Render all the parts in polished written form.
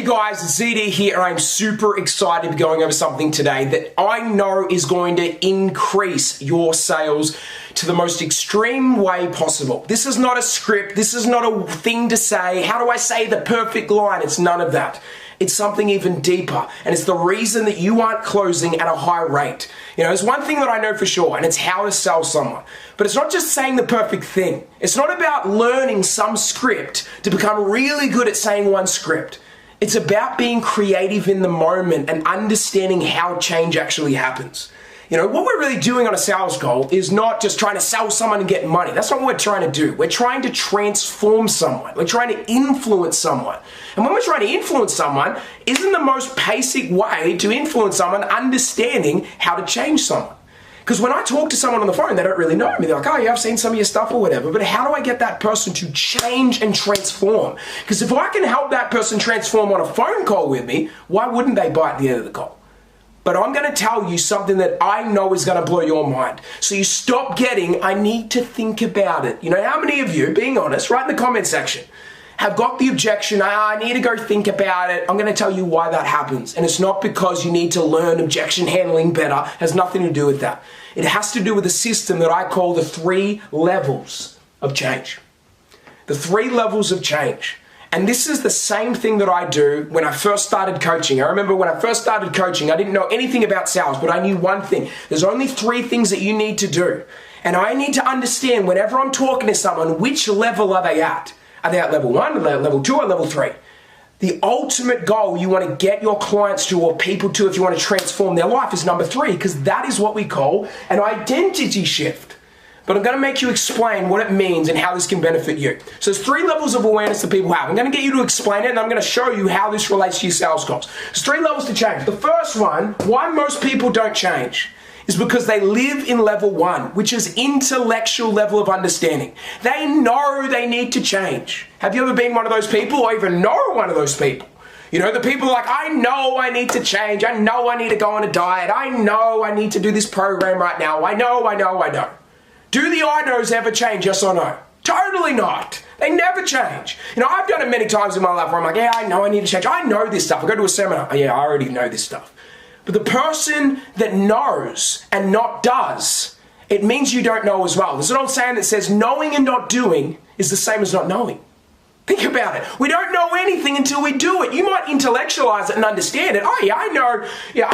guys, it's ZD here, and I'm super excited to be going over something today that I know is going to increase your sales to the most extreme way possible. This is not a script, this is not a thing to say, how do I say the perfect line? It's none of that. It's something even deeper, and it's the reason that you aren't closing at a high rate. You know, there's one thing that I know for sure, and it's how to sell someone. But it's not just saying the perfect thing. It's not about learning some script to become really good at saying one script. It's about being creative in the moment and understanding how change actually happens. You know, what we're really doing on a sales call is not just trying to sell someone and get money. That's not what we're trying to do. We're trying to transform someone. We're trying to influence someone. And when we're trying to influence someone, isn't the most basic way to influence someone understanding how to change someone? Because when I talk to someone on the phone, they don't really know me. They're like, oh yeah, I've seen some of your stuff or whatever. But how do I get that person to change and transform? Because if I can help that person transform on a phone call with me, why wouldn't they buy at the end of the call? But I'm going to tell you something that I know is going to blow your mind. So you stop getting, I need to think about it. You know, how many of you, being honest, write in the comment section, have got the objection, I need to go think about it. I'm going to tell you why that happens. And it's not because you need to learn objection handling better. It has nothing to do with that. It has to do with a system that I call the 3 levels of change. The 3 levels of change. And this is the same thing that I do when I first started coaching. I remember when I first started coaching, I didn't know anything about sales, but I knew one thing. There's only 3 things that you need to do. And I need to understand whenever I'm talking to someone, which level are they at? Are they at level 1, level 2, or level 3? The ultimate goal you want to get your clients to or people to if you want to transform their life is number 3, because that is what we call an identity shift. But I'm going to make you explain what it means and how this can benefit you. So there's 3 levels of awareness that people have. I'm going to get you to explain it, and I'm going to show you how this relates to your sales calls. There's 3 levels to change. The first one, why most people don't change, is because they live in level 1, which is intellectual level of understanding. They know they need to change. Have you ever been one of those people or even know one of those people? You know, the people are like, I know I need to change. I know I need to go on a diet. I know I need to do this program right now. I know. Do the I knows ever change, yes or no? Totally not. They never change. You know, I've done it many times in my life where I'm like, yeah, I know I need to change. I know this stuff. I go to a seminar. Oh, yeah, I already know this stuff. But the person that knows and not does, it means you don't know as well. There's an old saying that says knowing and not doing is the same as not knowing. Think about it. We don't know anything until we do it. You might intellectualize it and understand it. Oh yeah, I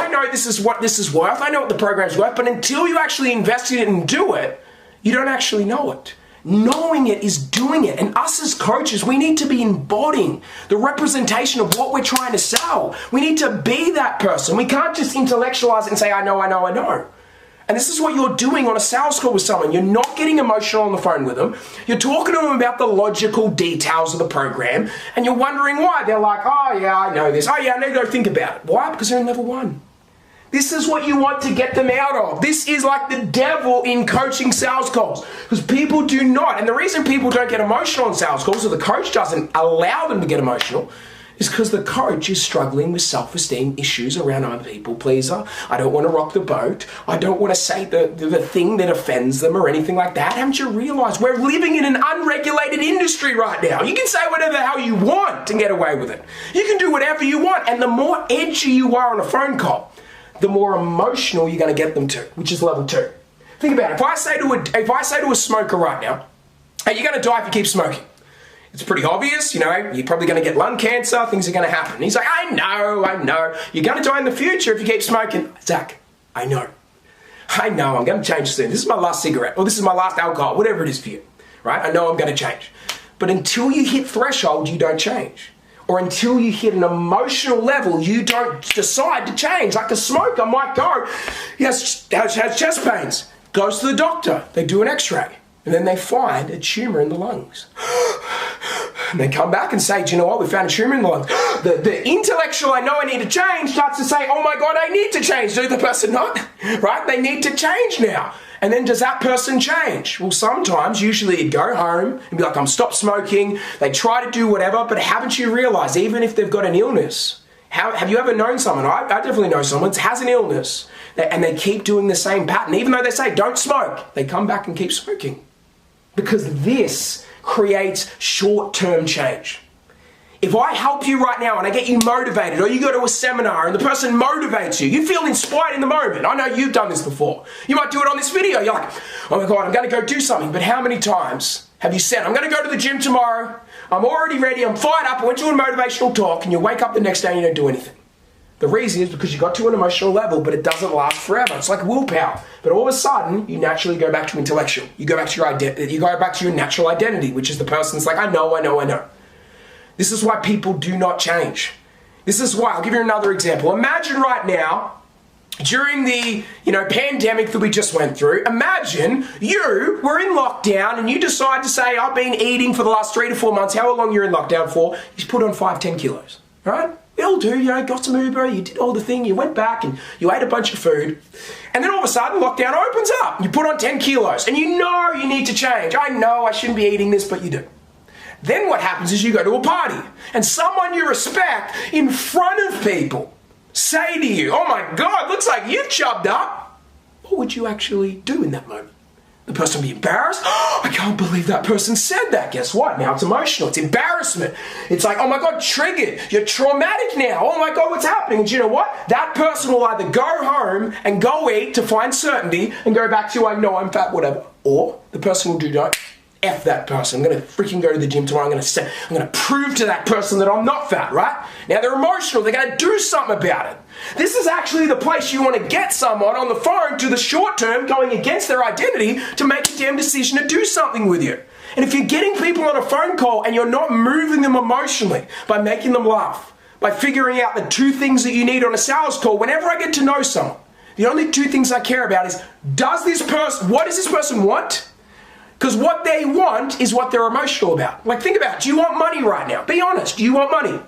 know this is what this is worth. I know what the program's worth. But until you actually invest in it and do it, you don't actually know it. Knowing it is doing it. And us as coaches, we need to be embodying the representation of what we're trying to sell. We need to be that person. We can't just intellectualize it and say, I know. And this is what you're doing on a sales call with someone. You're not getting emotional on the phone with them. You're talking to them about the logical details of the program, and you're wondering why. They're like, oh yeah, I know this. Oh yeah, I need to go think about it. Why? Because they're in level 1. This is what you want to get them out of. This is like the devil in coaching sales calls, because people do not. And the reason people don't get emotional on sales calls, or the coach doesn't allow them to get emotional, is because the coach is struggling with self-esteem issues around I'm a people pleaser. I don't want to rock the boat. I don't want to say the thing that offends them or anything like that. Haven't you realized we're living in an unregulated industry right now? You can say whatever the hell you want and get away with it. You can do whatever you want. And the more edgy you are on a phone call, the more emotional you're going to get them to, which is level 2. Think about it. If I say to a smoker right now, hey, you're going to die if you keep smoking. It's pretty obvious, you know, you're probably going to get lung cancer, things are going to happen. And he's like, I know. You're going to die in the future if you keep smoking. Zach, I know, I'm going to change soon. This is my last cigarette, or this is my last alcohol, whatever it is for you, right? I know I'm going to change. But until you hit threshold, you don't change. Or until you hit an emotional level, you don't decide to change. Like a smoker might go, he has chest pains, goes to the doctor, they do an x-ray, and then they find a tumor in the lungs. And they come back and say, do you know what, we found a tumor in the lungs. The intellectual, I know I need to change, starts to say, oh my God, I need to change. Do the person not? Right? They need to change now. And then does that person change? Well, sometimes, usually you'd go home and be like, I'm stop smoking. They try to do whatever, but haven't you realized, even if they've got an illness, have you ever known someone, I definitely know someone that has an illness, and they keep doing the same pattern, even though they say, don't smoke, they come back and keep smoking. Because this creates short-term change. If I help you right now and I get you motivated, or you go to a seminar and the person motivates you, you feel inspired in the moment. I know you've done this before. You might do it on this video. You're like, oh my God, I'm going to go do something. But how many times have you said, I'm going to go to the gym tomorrow. I'm already ready. I'm fired up. I went to a motivational talk, and you wake up the next day and you don't do anything. The reason is because you got to an emotional level, but it doesn't last forever. It's like willpower. But all of a sudden, you naturally go back to intellectual. You go back to your identity. You go back to your natural identity, which is the person that's like, I know. This is why people do not change. This is why, I'll give you another example. Imagine right now, during the pandemic that we just went through, imagine you were in lockdown and you decide to say, I've been eating for the last 3 to 4 months, however long you're in lockdown for, you put on 5-10 kilos, right? We all do, got some Uber, you did all the thing, you went back and you ate a bunch of food, and then all of a sudden lockdown opens up, you put on 10 kilos, and you know you need to change. I know I shouldn't be eating this, but you do. Then what happens is you go to a party, and someone you respect in front of people say to you, oh my God, looks like you've chubbed up. What would you actually do in that moment? The person would be embarrassed. Oh, I can't believe that person said that. Guess what? Now it's emotional. It's embarrassment. It's like, oh my God, triggered. You're traumatic now. Oh my God, what's happening? And you know what? That person will either go home and go eat to find certainty and go back to, I know I'm fat, whatever. Or the person will do, no, F that person. I'm going to freaking go to the gym tomorrow. I'm going to prove to that person that I'm not fat, right? Now they're emotional. They're going to do something about it. This is actually the place you want to get someone on the phone to the short term going against their identity to make a damn decision to do something with you. And if you're getting people on a phone call and you're not moving them emotionally by making them laugh, by figuring out the 2 things that you need on a sales call, whenever I get to know someone, the only 2 things I care about is, what does this person want? Because what they want is what they're emotional about. Like, think about it. Do you want money right now? Be honest. Do you want money?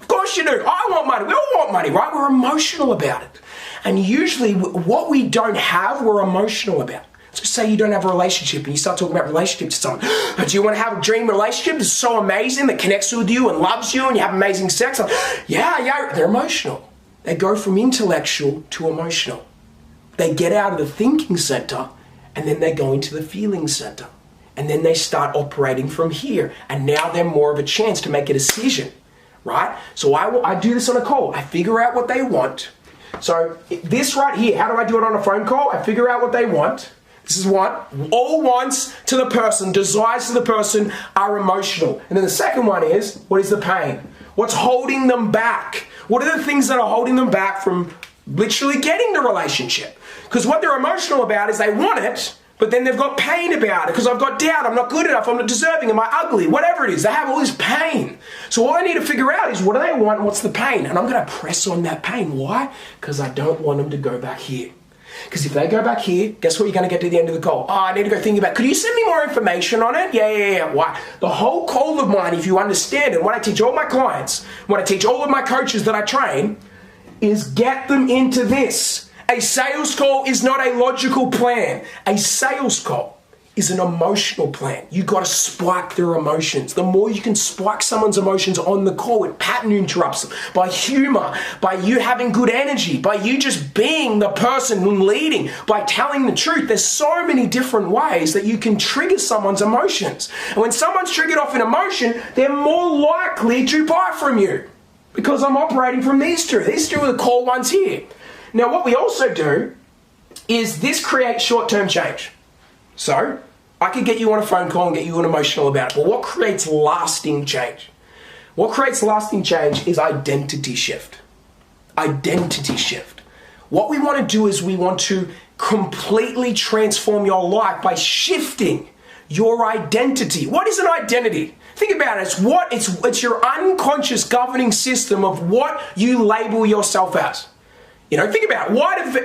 Of course you do. I want money. We all want money, right? We're emotional about it. And usually what we don't have, we're emotional about. So say you don't have a relationship and you start talking about relationship to someone. Do you want to have a dream relationship that's so amazing, that connects with you and loves you and you have amazing sex? Like, yeah, they're emotional. They go from intellectual to emotional. They get out of the thinking center and then they go into the feeling center. And then they start operating from here. And now they're more of a chance to make a decision, right? So I do this on a call. I figure out what they want. So this right here, how do I do it on a phone call? I figure out what they want. This is one. All wants to the person, desires to the person are emotional. And then the second one is, what is the pain? What's holding them back? What are the things that are holding them back from literally getting the relationship? Because what they're emotional about is they want it, but then they've got pain about it because I've got doubt, I'm not good enough, I'm not deserving, am I ugly, whatever it is. They have all this pain. So all I need to figure out is what do they want and what's the pain? And I'm going to press on that pain. Why? Because I don't want them to go back here. Because if they go back here, guess what you're going to get to the end of the call? Oh, I need to go think about, could you send me more information on it? Yeah. Why? The whole call of mine, if you understand it, what I teach all my clients, what I teach all of my coaches that I train, is get them into this. A sales call is not a logical plan. A sales call is an emotional plan. You got to spike their emotions. The more you can spike someone's emotions on the call, it pattern interrupts them by humor, by you having good energy, by you just being the person leading, by telling the truth. There's so many different ways that you can trigger someone's emotions. And when someone's triggered off an emotion, they're more likely to buy from you because I'm operating from these 2. These 2 are the core ones here. Now, what we also do is this creates short-term change. So, I could get you on a phone call and get you emotional about it, but what creates lasting change? What creates lasting change is identity shift. Identity shift. What we want to do is we want to completely transform your life by shifting your identity. What is an identity? Think about it. It's your unconscious governing system of what you label yourself as. Think about it.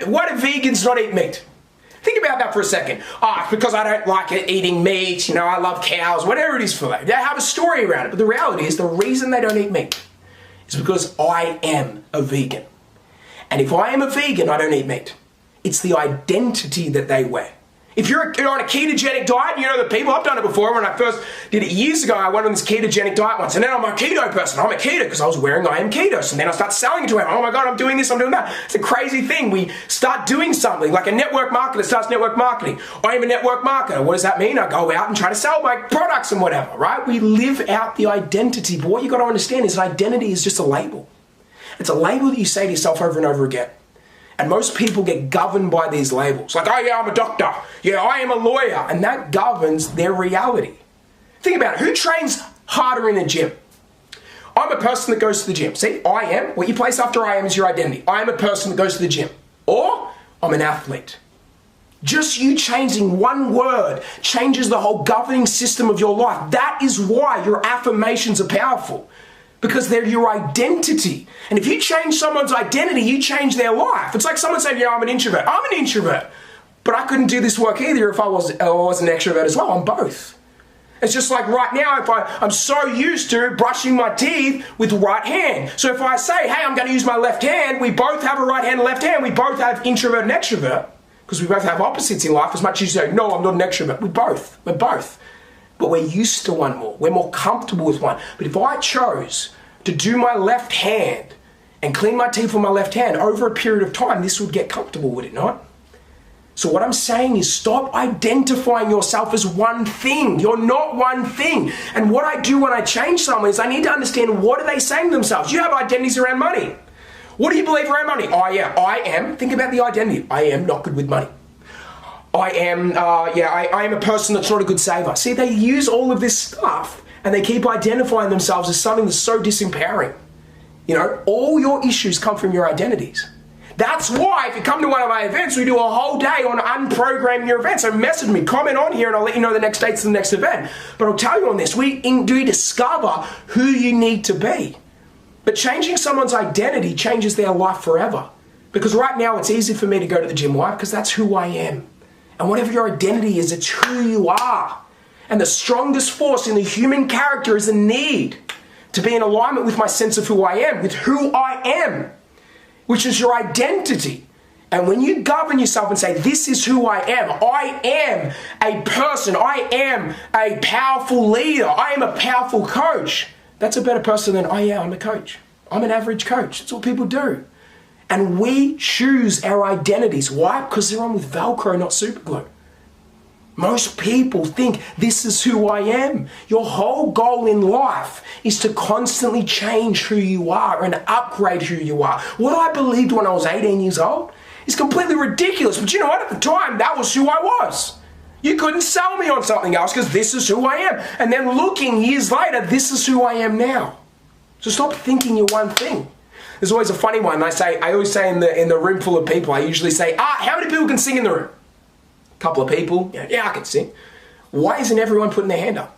Why do vegans not eat meat? Think about that for a second. It's because I don't like eating meat. I love cows, whatever it is for them. They have a story around it. But the reality is the reason they don't eat meat is because I am a vegan. And if I am a vegan, I don't eat meat. It's the identity that they wear. If you're on a ketogenic diet, you know the people, I've done it before. When I first did it years ago, I went on this ketogenic diet once, and then I'm a keto person. I'm a keto because I was wearing I am keto. So then I start selling it to everyone. Oh my God, I'm doing this, I'm doing that. It's a crazy thing. We start doing something like a network marketer starts network marketing. I am a network marketer. What does that mean? I go out and try to sell my products and whatever, right? We live out the identity. But what you got to understand is that identity is just a label. It's a label that you say to yourself over and over again. And most people get governed by these labels. Like, oh yeah, I'm a doctor. Yeah, I am a lawyer. And that governs their reality. Think about it. Who trains harder in the gym? I'm a person that goes to the gym. See, I am. What you place after I am is your identity. I am a person that goes to the gym. Or I'm an athlete. Just you changing one word changes the whole governing system of your life. That is why your affirmations are powerful. Because they're your identity. And if you change someone's identity, you change their life. It's like someone saying, yeah, I'm an introvert. I'm an introvert. But I couldn't do this work either if I was an extrovert as well. I'm both. It's just like right now, I'm so used to brushing my teeth with the right hand. So if I say, hey, I'm going to use my left hand, we both have a right hand and left hand. We both have introvert and extrovert. Because we both have opposites in life. As much as you say, no, I'm not an extrovert. We're both. But we're used to one more. We're more comfortable with one. But if I chose to do my left hand and clean my teeth with my left hand over a period of time, this would get comfortable, would it not? So what I'm saying is stop identifying yourself as one thing. You're not one thing. And what I do when I change someone is I need to understand, what are they saying to themselves? You have identities around money. What do you believe around money? I am. Think about the identity. I am not good with money. I am a person that's not a good saver. See, they use all of this stuff and they keep identifying themselves as something that's so disempowering. You know, all your issues come from your identities. That's why if you come to one of my events, we do a whole day on unprogramming your event. So message me, comment on here, and I'll let you know the next date's the next event. But I'll tell you on this, we do discover who you need to be. But changing someone's identity changes their life forever. Because right now it's easy for me to go to the gym. Why? Because that's who I am. And whatever your identity is, it's who you are. And the strongest force in the human character is the need to be in alignment with my sense of who I am, with who I am, which is your identity. And when you govern yourself and say, this is who I am a person, I am a powerful leader, I am a powerful coach, that's a better person than, oh yeah, I'm a coach. I'm an average coach. That's what people do. And we choose our identities. Why? Because they're on with Velcro, not super glue. Most people think this is who I am. Your whole goal in life is to constantly change who you are and upgrade who you are. What I believed when I was 18 years old is completely ridiculous. But you know what? At the time, that was who I was. You couldn't sell me on something else because this is who I am. And then looking years later, this is who I am now. So stop thinking you're one thing. There's always a funny one. I always say in the room full of people, I usually say, how many people can sing in the room? A couple of people. Yeah, I can sing. Why isn't everyone putting their hand up?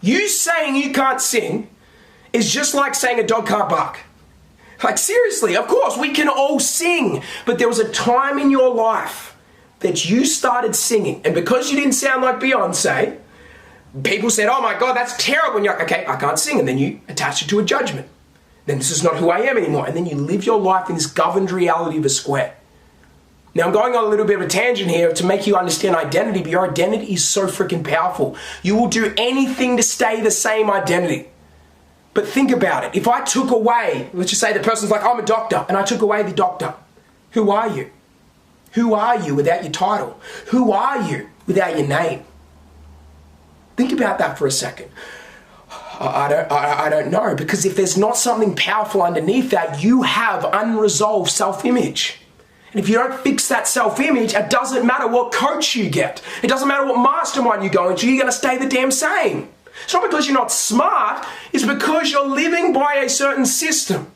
You saying you can't sing is just like saying a dog can't bark. Like seriously, of course, we can all sing. But there was a time in your life that you started singing. And because you didn't sound like Beyonce, people said, oh my God, that's terrible. And you're like, okay, I can't sing. And then you attach it to a judgment. Then this is not who I am anymore. And then you live your life in this governed reality of a square. Now I'm going on a little bit of a tangent here to make you understand identity, but your identity is so freaking powerful. You will do anything to stay the same identity. But think about it. If I took away, let's just say the person's like, I'm a doctor, and I took away the doctor. Who are you? Who are you without your title? Who are you without your name? Think about that for a second. I don't know, because if there's not something powerful underneath that, you have unresolved self-image. And if you don't fix that self-image, it doesn't matter what coach you get. It doesn't matter what mastermind you go into, you're going to stay the damn same. It's not because you're not smart, it's because you're living by a certain system.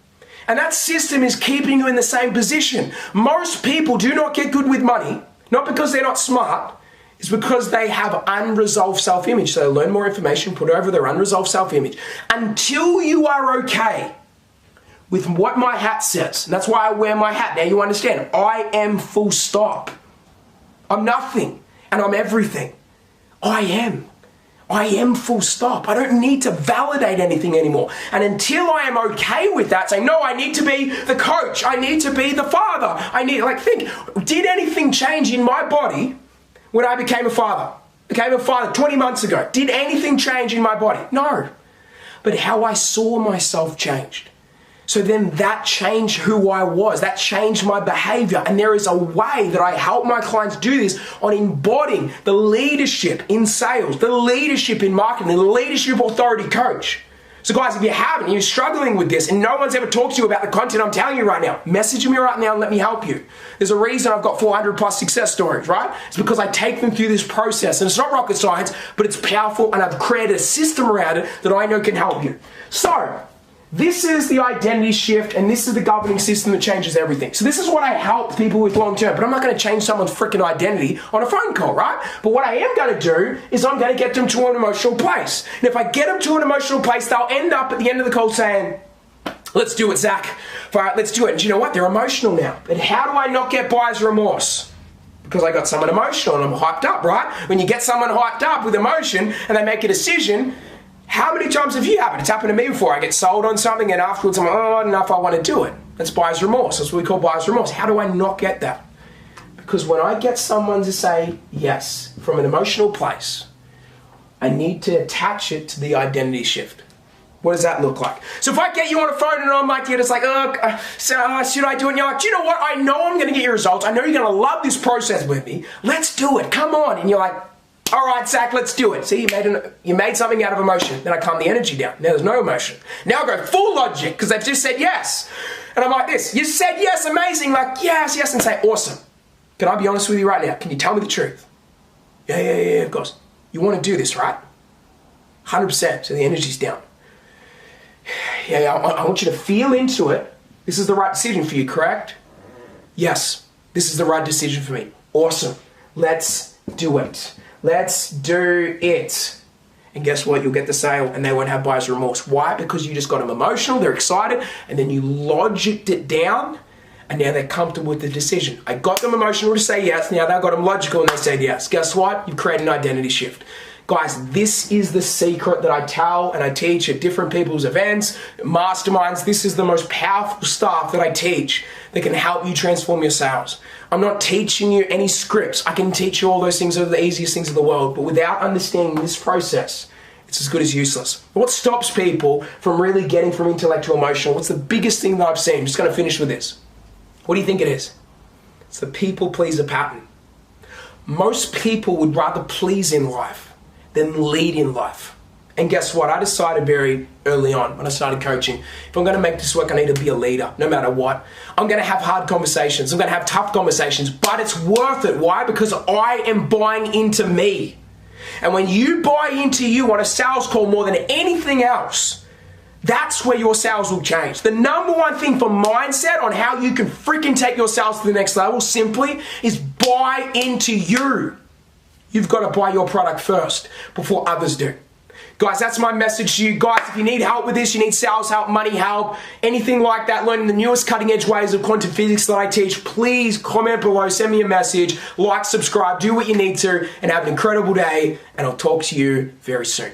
And that system is keeping you in the same position. Most people do not get good with money, not because they're not smart, it's because they have unresolved self-image. So they learn more information, put over their unresolved self-image. Until you are okay with what my hat says, and that's why I wear my hat. Now you understand, I am full stop. I'm nothing, and I'm everything. I am full stop. I don't need to validate anything anymore. And until I am okay with that, saying, no, I need to be the coach. I need to be the father. Think, did anything change in my body when I became a father. Became a father 20 months ago. Did anything change in my body? No. But how I saw myself changed. So then that changed who I was. That changed my behavior. And there is a way that I help my clients do this on embodying the leadership in sales, the leadership in marketing, the leadership authority coach. So guys, if you haven't, you're struggling with this and no one's ever talked to you about the content I'm telling you right now, message me right now and let me help you. There's a reason I've got 400 plus success stories, right? It's because I take them through this process and it's not rocket science, but it's powerful and I've created a system around it that I know can help you. So, this is the identity shift and this is the governing system that changes everything. So this is what I help people with long term, but I'm not going to change someone's freaking identity on a phone call, right? But what I am going to do is I'm going to get them to an emotional place. And if I get them to an emotional place, they'll end up at the end of the call saying, let's do it, Zach. All right, let's do it. And you know what? They're emotional now. But how do I not get buyer's remorse? Because I got someone emotional and I'm hyped up, right? When you get someone hyped up with emotion and they make a decision, how many times have you happened? It's happened to me before. I get sold on something and afterwards I'm like, oh, I don't know if I want to do it. That's buyer's remorse. That's what we call buyer's remorse. How do I not get that? Because when I get someone to say yes from an emotional place, I need to attach it to the identity shift. What does that look like? So if I get you on a phone and I'm like, you're just like, should I do it? And you're like, do you know what? I know I'm going to get your results. I know you're going to love this process with me. Let's do it. Come on. And you're like, all right, Zach, let's do it. See, you made something out of emotion. Then I calm the energy down. Now there's no emotion. Now I go full logic because they've just said yes. And I'm like this. You said yes, amazing. Like, yes, yes. And say, awesome. Can I be honest with you right now? Can you tell me the truth? Yeah, of course. You want to do this, right? 100%. So the energy's down. Yeah, I want you to feel into it. This is the right decision for you, correct? Yes, this is the right decision for me. Awesome. Let's do it. Let's do it. And guess what? You'll get the sale and they won't have buyer's remorse. Why? Because you just got them emotional, they're excited, and then you logicked it down, and now they're comfortable with the decision. I got them emotional to say yes, now they got them logical and they said yes. Guess what? You've created an identity shift. Guys, this is the secret that I tell and I teach at different people's events, masterminds. This is the most powerful stuff that I teach that can help you transform your sales. I'm not teaching you any scripts. I can teach you all those things. They're the easiest things in the world. But without understanding this process, it's as good as useless. What stops people from really getting from intellect to emotional? What's the biggest thing that I've seen? I'm just going to finish with this. What do you think it is? It's the people pleaser pattern. Most people would rather please in life than lead in life. And guess what? I decided very early on when I started coaching, if I'm going to make this work, I need to be a leader, no matter what. I'm going to have hard conversations. I'm going to have tough conversations, but it's worth it. Why? Because I am buying into me. And when you buy into you on a sales call more than anything else, that's where your sales will change. The number one thing for mindset on how you can freaking take your sales to the next level simply is buy into you. You've got to buy your product first before others do. Guys, that's my message to you. Guys, if you need help with this, you need sales help, money help, anything like that, learning the newest cutting edge ways of quantum physics that I teach, please comment below, send me a message, like, subscribe, do what you need to, and have an incredible day, and I'll talk to you very soon.